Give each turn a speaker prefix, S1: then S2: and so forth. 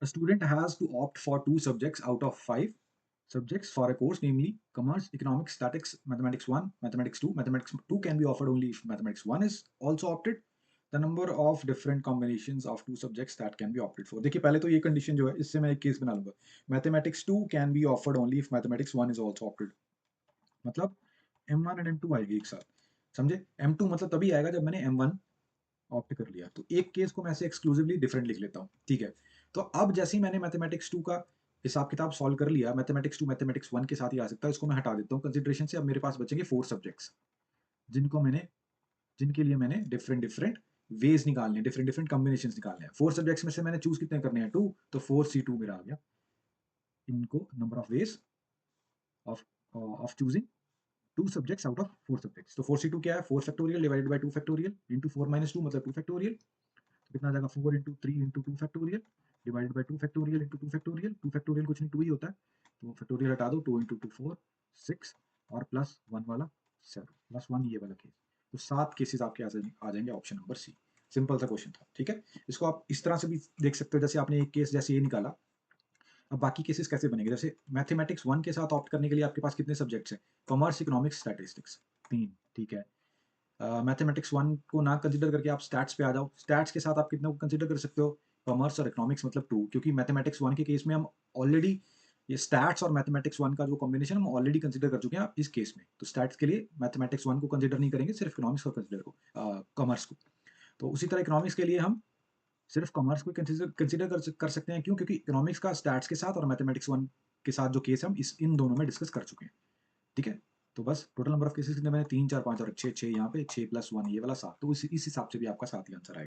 S1: A student has to opt for two subjects out of five subjects for a course, namely commerce, economics, statics, mathematics 1, mathematics 2. Mathematics 2 can be offered only if mathematics 1 is also opted. The number of different combinations of two subjects that can be opted for. देखिए पहले तो ये condition जो है इससे मैं एक case बना लूंगा. Mathematics 2 can be offered only if mathematics 1 is also opted. मतलब M1 एंड M2 आएगी एक साथ. समझे? M2 मतलब तभी आएगा जब मैंने M1 ऑप्ट कर लिया. तो एक केस को मैं ऐसे एक्सक्लूसिवली डिफरेंट लिख लेता हूँ. ठीक है. तो अब जैसे ही मैंने मैथमेटिक्स 2 का हिसाब किताब सॉल्व कर लिया, मैथमेटिक्स 2 मैथमेटिक्स 1 के साथ ही आ सकता है. इसको मैं हटा देता हूँ कंसिडरेशन से. अब मेरे पास बचेंगे 4 सब्जेक्ट्स जिनको मैंने जिनके लिए मैंने डिफरेंट डिफरेंट वेज निकालने हैं, डिफरेंट डिफरेंट कॉम्बिनेशन निकालने हैं. 4 सब्जेक्ट्स में से मैंने चूज कितने करने हैं? 2. तो 4C2 मेरा आ गया. इनको number of ways of of choosing two subjects out of 4 subjects. तो 4C2 क्या है? 4 factorial divided by 2 factorial into 4 minus 2 मतलब 2 फैक्टोरियल. तो कितना आ जाएगा? 4 into 3 into 2 factorial divided by 2 factorial into 2 factorial. 2 factorial कुछ नहीं 2 ही होता है. तो फैक्टोरियल हटा दो. 2 इंटू 2 4 6 और प्लस 1 वाला 7 प्लस 1 ये वाला केस. तो 7 केसेस आपके आ जाएंगे ऑप्शन नंबर सी. सिंपल सा क्वेश्चन था. ठीक है. इसको आप इस तरह से भी देख सकते हो. जैसे आपने एक केस जैसे ये निकाला. अब बाकी केसेस कैसे बनेंगे? जैसे मैथमेटिक्स 1 के साथ ऑप्ट करने के लिए आपके पास कितने सब्जेक्ट्स हैं? Commerce, economics, statistics. 3. ठीक है. मैथमेटिक्स 1 को ना कंसीडर करके आप स्टैट्स पे आ जाओ. स्टैट्स के साथ आप कितने को कंसीडर कर सकते हो? कॉमर्स और इकोनॉमिक्स मतलब 2. क्योंकि मैथमेटिक्स 1 के केस में हम ऑलरेडी ये स्टैट्स और मैथमेटिक्स 1 का जो कॉम्बिनेशन हम ऑलरेडी कंसीडर कर चुके हैं इस केस में. तो स्टैट्स के लिए मैथमेटिक्स 1 को कंसीडर नहीं करेंगे, सिर्फ इकोनॉमिक्स को कंसीडर को कॉमर्स को. तो उसी तरह इकोनॉमिक्स के लिए हम सिर्फ कॉमर्स को कंसीडर कर सकते हैं. क्यों? क्योंकि इकोनॉमिक्स का स्टैट्स के साथ और मैथमेटिक्स 1 के साथ जो केस हम इन दोनों में डिस्कस कर चुके हैं. ठीक है. तो बस टोटल नंबर ऑफ केसेस कितने बने? 3 4 5 और 6 6 यहाँ पे 6 प्लस 1 ये वाला 7. तो इस हिसाब से भी आपका 7 ही आंसर आएगा.